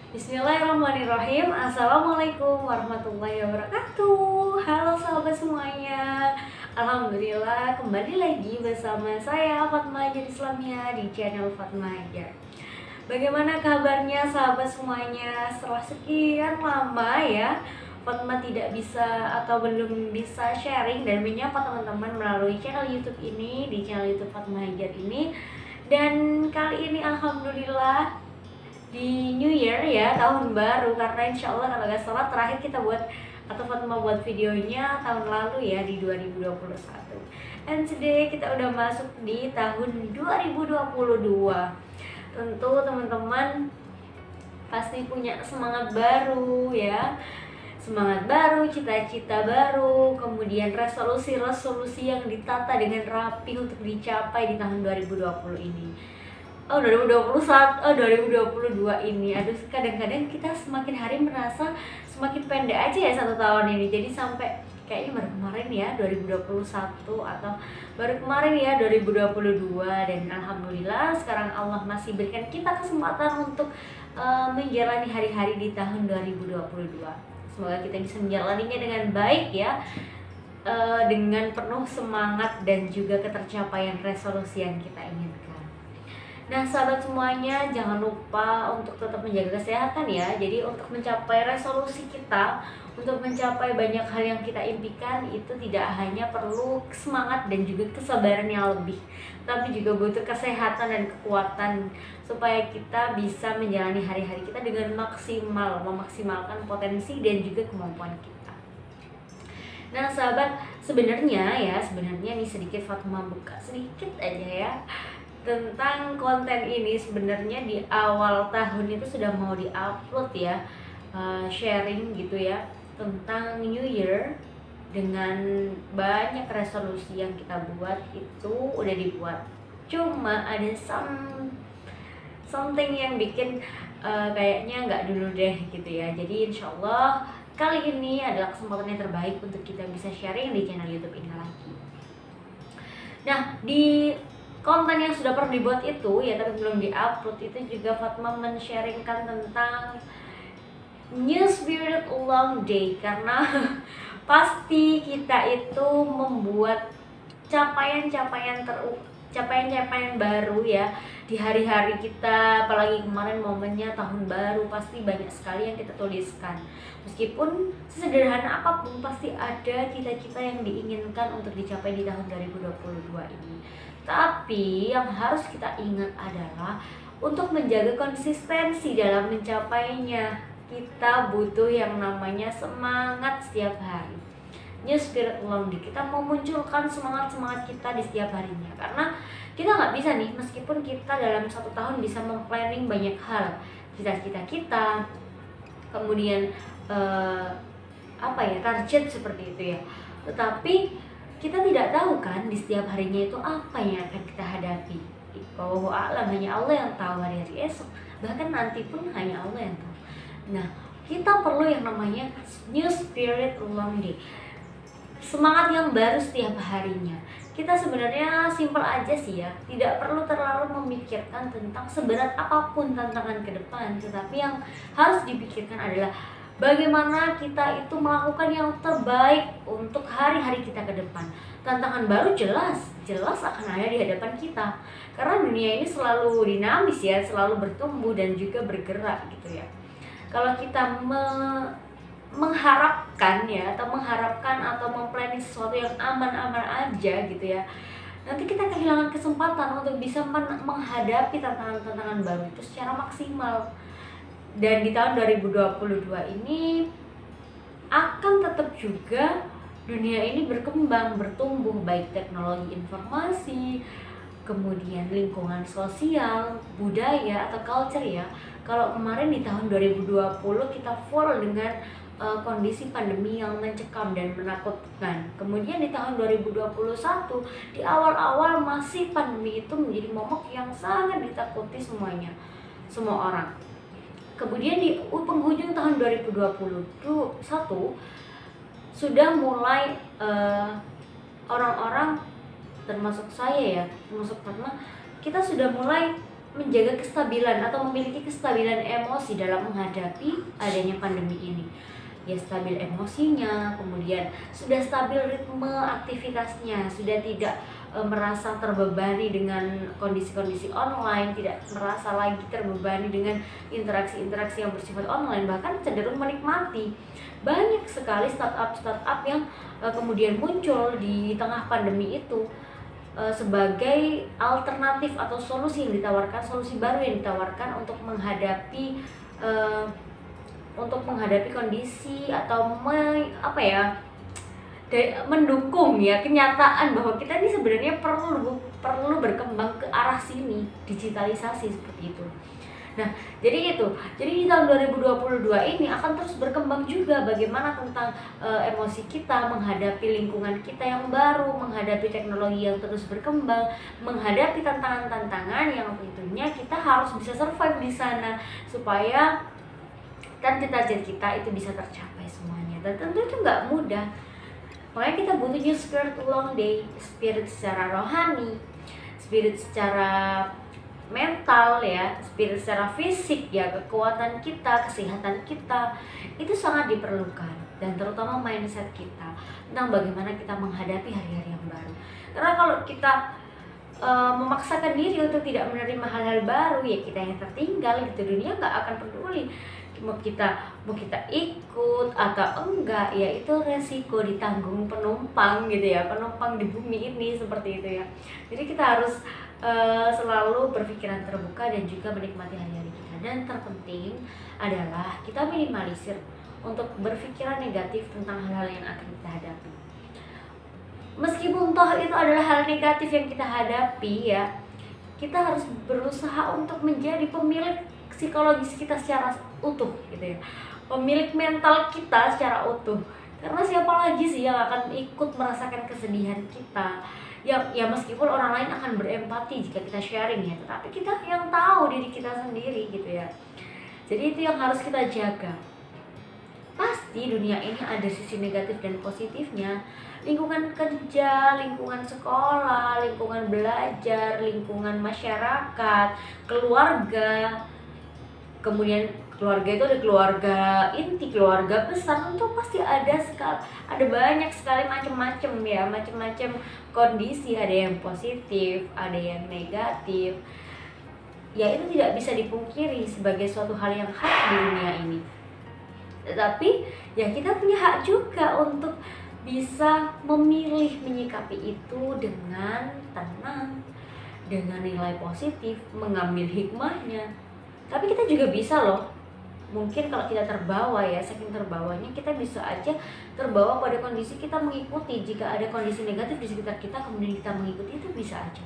Bismillahirrahmanirrahim. Assalamualaikum warahmatullahi wabarakatuh. Halo sahabat semuanya. Alhamdulillah kembali lagi bersama saya Fatma Hajar Islamia di channel Fatma Hajar. Bagaimana kabarnya sahabat semuanya? Setelah sekian lama ya Fatma tidak bisa atau belum bisa sharing dan menyapa teman-teman melalui channel YouTube ini, di channel YouTube Fatma Hajar ini. Dan kali ini alhamdulillah di New Year ya, tahun baru, karena insya Allah kalau nggak salah terakhir kita buat atau Fatma buat videonya tahun lalu ya, di 2021. And today kita udah masuk di tahun 2022. Tentu teman-teman pasti punya semangat baru ya, semangat baru, cita-cita baru, kemudian resolusi-resolusi yang ditata dengan rapi untuk dicapai di tahun 2020 ini. 2022 ini, aduh, kadang-kadang kita semakin hari merasa semakin pendek aja ya satu tahun ini. Jadi sampai kayaknya baru kemarin ya 2021 atau baru kemarin ya 2022. Dan alhamdulillah sekarang Allah masih berikan kita kesempatan untuk menjalani hari-hari di tahun 2022. Semoga kita bisa menjalaninya dengan baik ya, dengan penuh semangat dan juga ketercapaian resolusi yang kita inginkan. Nah sahabat semuanya, jangan lupa untuk tetap menjaga kesehatan ya. Jadi untuk mencapai resolusi kita, untuk mencapai banyak hal yang kita impikan, itu tidak hanya perlu semangat dan juga kesabaran yang lebih, tapi juga butuh kesehatan dan kekuatan supaya kita bisa menjalani hari-hari kita dengan maksimal, memaksimalkan potensi dan juga kemampuan kita. Nah sahabat, sebenarnya nih sedikit Fatma buka sedikit aja ya tentang konten ini. Sebenarnya di awal tahun itu sudah mau diupload ya, sharing gitu ya tentang New Year dengan banyak resolusi yang kita buat itu udah dibuat. Cuma ada something yang bikin kayaknya nggak dulu deh gitu ya. Jadi insya Allah kali ini adalah kesempatan yang terbaik untuk kita bisa sharing di channel YouTube ini lagi. Nah di konten yang sudah pernah dibuat itu ya tapi belum diupload itu juga Fatma men-sharingkan tentang New Spirit Long Day, karena pasti kita itu membuat capaian-capaian baru ya di hari-hari kita, apalagi kemarin momennya tahun baru, pasti banyak sekali yang kita tuliskan. Meskipun sesederhana apapun pasti ada cita-cita yang diinginkan untuk dicapai di tahun 2022 ini. Tapi yang harus kita ingat adalah untuk menjaga konsistensi dalam mencapainya. Kita butuh yang namanya semangat setiap hari. New Spirit Long Day, kita mau munculkan semangat-semangat kita di setiap harinya. Karena kita nggak bisa nih, meskipun kita dalam satu tahun bisa memplanning banyak hal, cita-cita kita, kemudian target seperti itu ya. Tetapi kita tidak tahu kan di setiap harinya itu apa yang akan kita hadapi. Wallahu a'lam, hanya Allah yang tahu hari-hari esok. Bahkan nanti pun hanya Allah yang tahu. Nah, kita perlu yang namanya New Spirit Long Day, semangat yang baru setiap harinya. Kita sebenarnya simpel aja sih ya, tidak perlu terlalu memikirkan tentang seberat apapun tantangan ke depan. Tetapi yang harus dipikirkan adalah bagaimana kita itu melakukan yang terbaik untuk hari-hari kita ke depan. Tantangan baru jelas akan ada di hadapan kita. Karena dunia ini selalu dinamis ya, selalu bertumbuh dan juga bergerak gitu ya. Kalau kita mengharapkan atau memplanning sesuatu yang aman-aman aja gitu ya, nanti kita kehilangan kesempatan untuk bisa menghadapi tantangan-tantangan baru itu secara maksimal. Dan di tahun 2022 ini akan tetap juga dunia ini berkembang, bertumbuh, baik teknologi informasi, kemudian lingkungan sosial, budaya atau culture ya. Kalau kemarin di tahun 2020 kita full dengan kondisi pandemi yang mencekam dan menakutkan. Kemudian di tahun 2021 di awal-awal masih pandemi itu menjadi momok yang sangat ditakuti semua orang. Kemudian di penghujung tahun 2021 sudah mulai orang-orang, termasuk saya ya, termasuk Fatma, kita sudah mulai menjaga kestabilan atau memiliki kestabilan emosi dalam menghadapi adanya pandemi ini. Ya, stabil emosinya, kemudian sudah stabil ritme aktivitasnya, sudah tidak merasa terbebani dengan kondisi-kondisi online, tidak merasa lagi terbebani dengan interaksi-interaksi yang bersifat online, bahkan cenderung menikmati. Banyak sekali startup yang kemudian muncul di tengah pandemi itu sebagai alternatif atau solusi yang ditawarkan, solusi baru yang ditawarkan untuk menghadapi kondisi atau mendukung ya kenyataan bahwa kita ini sebenarnya perlu berkembang ke arah sini, digitalisasi seperti itu. Nah, jadi di tahun 2022 ini akan terus berkembang juga bagaimana tentang emosi kita menghadapi lingkungan kita yang baru, menghadapi teknologi yang terus berkembang, menghadapi tantangan-tantangan yang tentunya kita harus bisa survive di sana supaya cita-cita kita itu bisa tercapai semuanya. Dan tentu itu nggak mudah. Makanya kita butuhnya spirit long day, spirit secara rohani, spirit secara mental ya, spirit secara fisik ya, kekuatan kita, kesehatan kita itu sangat diperlukan, dan terutama mindset kita tentang bagaimana kita menghadapi hari-hari yang baru. Karena kalau kita memaksakan diri untuk tidak menerima hal-hal baru, ya kita yang tertinggal gitu, dunia nggak akan peduli mau kita ikut atau enggak, ya itu resiko ditanggung penumpang gitu ya, penumpang di bumi ini seperti itu ya. Jadi kita harus selalu berpikiran terbuka dan juga menikmati hari-hari kita. Dan terpenting adalah kita minimalisir untuk berpikiran negatif tentang hal-hal yang akan kita hadapi. Meskipun toh itu adalah hal negatif yang kita hadapi ya, kita harus berusaha untuk menjadi pemilik psikologis kita secara utuh gitu ya, pemilik mental kita secara utuh. Karena siapa lagi sih yang akan ikut merasakan kesedihan kita? Ya meskipun orang lain akan berempati jika kita sharing ya, tetapi kita yang tahu diri kita sendiri gitu ya. Jadi itu yang harus kita jaga. Pasti dunia ini ada sisi negatif dan positifnya. Lingkungan kerja, lingkungan sekolah, lingkungan belajar, lingkungan masyarakat, keluarga. Kemudian keluarga itu ada keluarga inti, keluarga besar, tentu pasti ada banyak sekali macam-macam kondisi, ada yang positif, ada yang negatif. Ya itu tidak bisa dipungkiri sebagai suatu hal yang hak di dunia ini. Tetapi ya kita punya hak juga untuk bisa memilih menyikapi itu dengan tenang, dengan nilai positif, mengambil hikmahnya. Tapi kita juga bisa loh, mungkin kalau kita terbawa ya, saking terbawanya kita bisa aja terbawa pada kondisi kita mengikuti. Jika ada kondisi negatif di sekitar kita kemudian kita mengikuti, itu bisa aja.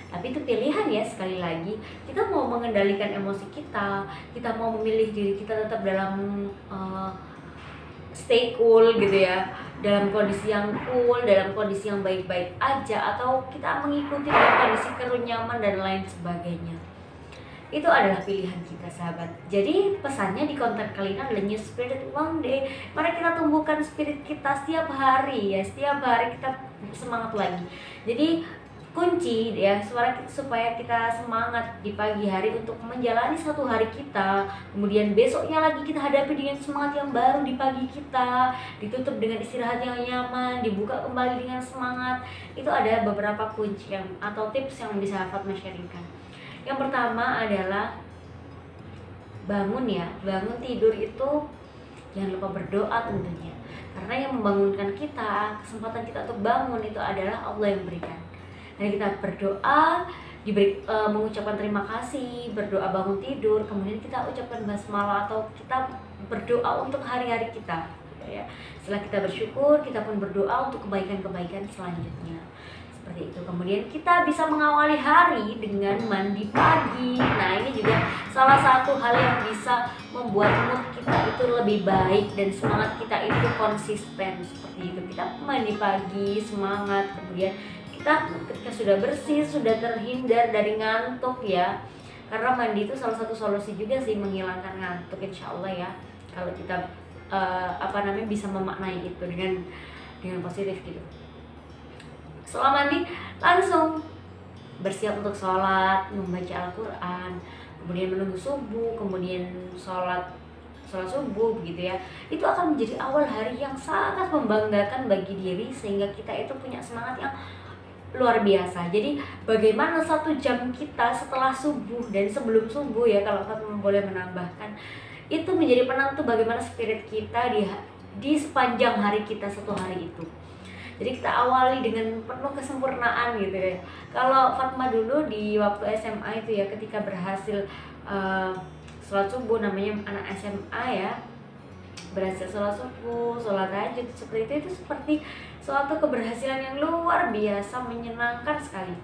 Tapi itu pilihan ya, sekali lagi kita mau mengendalikan emosi kita mau memilih diri kita tetap dalam stay cool gitu ya, dalam kondisi yang cool, dalam kondisi yang baik-baik aja, atau kita mengikuti dalam kondisi kerunyaman dan lain sebagainya. Itu adalah pilihan kita sahabat. Jadi pesannya di konten kali ini adalah New Spirit One Day. Mari kita tumbuhkan spirit kita setiap hari ya, setiap hari kita semangat lagi. Jadi kunci ya supaya kita semangat di pagi hari untuk menjalani satu hari kita, kemudian besoknya lagi kita hadapi dengan semangat yang baru di pagi kita, ditutup dengan istirahat yang nyaman, dibuka kembali dengan semangat. Itu ada beberapa kunci atau tips yang bisa Fatma sharingkan. Yang pertama adalah bangun tidur itu jangan lupa berdoa tentunya, karena yang membangunkan kita, kesempatan kita untuk bangun itu adalah Allah yang berikan. Dan kita berdoa, mengucapkan terima kasih, berdoa bangun tidur, kemudian kita ucapkan basmalah atau kita berdoa untuk hari-hari kita ya. Setelah kita bersyukur, kita pun berdoa untuk kebaikan-kebaikan selanjutnya. Seperti itu. Kemudian kita bisa mengawali hari dengan mandi pagi. Nah, ini juga salah satu hal yang bisa membuat mood kita itu lebih baik dan semangat kita itu konsisten. Seperti itu. Kita mandi pagi, semangat. Kemudian kita ketika sudah bersih, sudah terhindar dari ngantuk ya. Karena mandi itu salah satu solusi juga sih menghilangkan ngantuk, insya Allah ya. Kalau kita bisa memaknai itu dengan positif gitu. Setelah mandi langsung bersiap untuk sholat, membaca Al-Quran, kemudian menunggu subuh, kemudian sholat subuh begitu ya, itu akan menjadi awal hari yang sangat membanggakan bagi diri, sehingga kita itu punya semangat yang luar biasa. Jadi bagaimana 1 jam kita setelah subuh dan sebelum subuh ya, kalau Fatma boleh menambahkan, itu menjadi penentu bagaimana spirit kita di sepanjang hari kita 1 hari itu. Jadi kita awali dengan penuh kesempurnaan gitu ya. Kalau Fatma dulu di waktu SMA itu ya, ketika berhasil sholat subuh, namanya anak SMA ya, berhasil sholat subuh, sholat tahajud seperti itu seperti suatu keberhasilan yang luar biasa, menyenangkan sekali.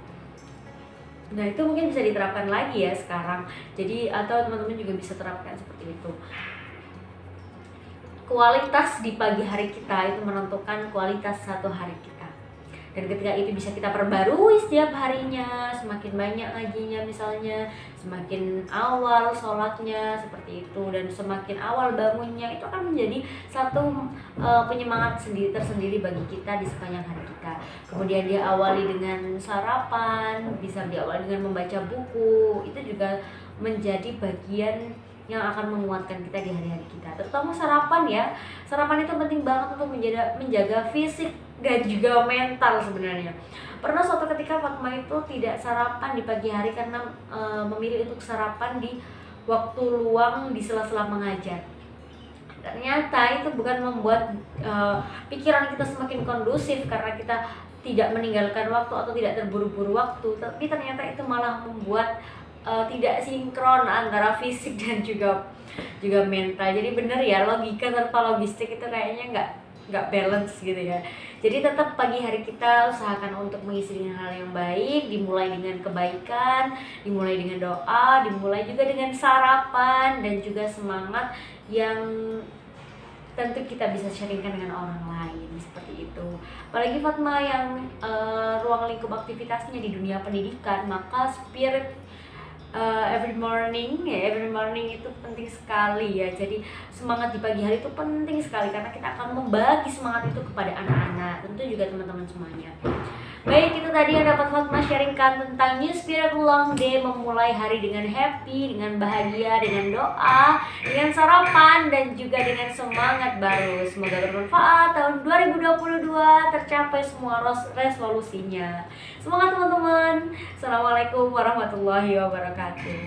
Nah itu mungkin bisa diterapkan lagi ya sekarang. Jadi atau teman-teman juga bisa terapkan seperti itu. Kualitas di pagi hari kita itu menentukan kualitas 1 hari kita. Dan ketika itu bisa kita perbarui setiap harinya, semakin banyak ngajinya misalnya, semakin awal sholatnya seperti itu, dan semakin awal bangunnya, itu akan menjadi satu penyemangat tersendiri bagi kita di sepanjang hari kita. Kemudian dia awali dengan sarapan, bisa diawali dengan membaca buku, itu juga menjadi bagian yang akan menguatkan kita di hari-hari kita, terutama sarapan ya. Sarapan itu penting banget untuk menjaga fisik dan juga mental sebenarnya. Pernah suatu ketika Fatma itu tidak sarapan di pagi hari karena memilih untuk sarapan di waktu luang di sela-sela mengajar. Ternyata itu bukan membuat pikiran kita semakin kondusif karena kita tidak meninggalkan waktu atau tidak terburu-buru waktu, tapi ternyata itu malah membuat tidak sinkron antara fisik dan juga mental. Jadi bener ya, logika tanpa logistik itu kayaknya nggak balance gitu ya. Jadi tetap pagi hari kita usahakan untuk mengisi dengan hal yang baik, dimulai dengan kebaikan, dimulai dengan doa, dimulai juga dengan sarapan, dan juga semangat yang tentu kita bisa sharingkan dengan orang lain seperti itu. Apalagi Fatma yang ruang lingkup aktivitasnya di dunia pendidikan, maka spirit every morning itu penting sekali ya. Jadi semangat di pagi hari itu penting sekali karena kita akan membagi semangat itu kepada anak-anak, tentu juga teman-teman semuanya. Baik, itu tadi yang dapat Fatma sharingkan tentang New Spirit Long Day, memulai hari dengan happy, dengan bahagia, dengan doa, dengan sarapan, dan juga dengan semangat baru. Semoga bermanfaat. Tahun 2022 tercapai semua resolusinya. Semangat teman-teman. Assalamualaikum warahmatullahi wabarakatuh.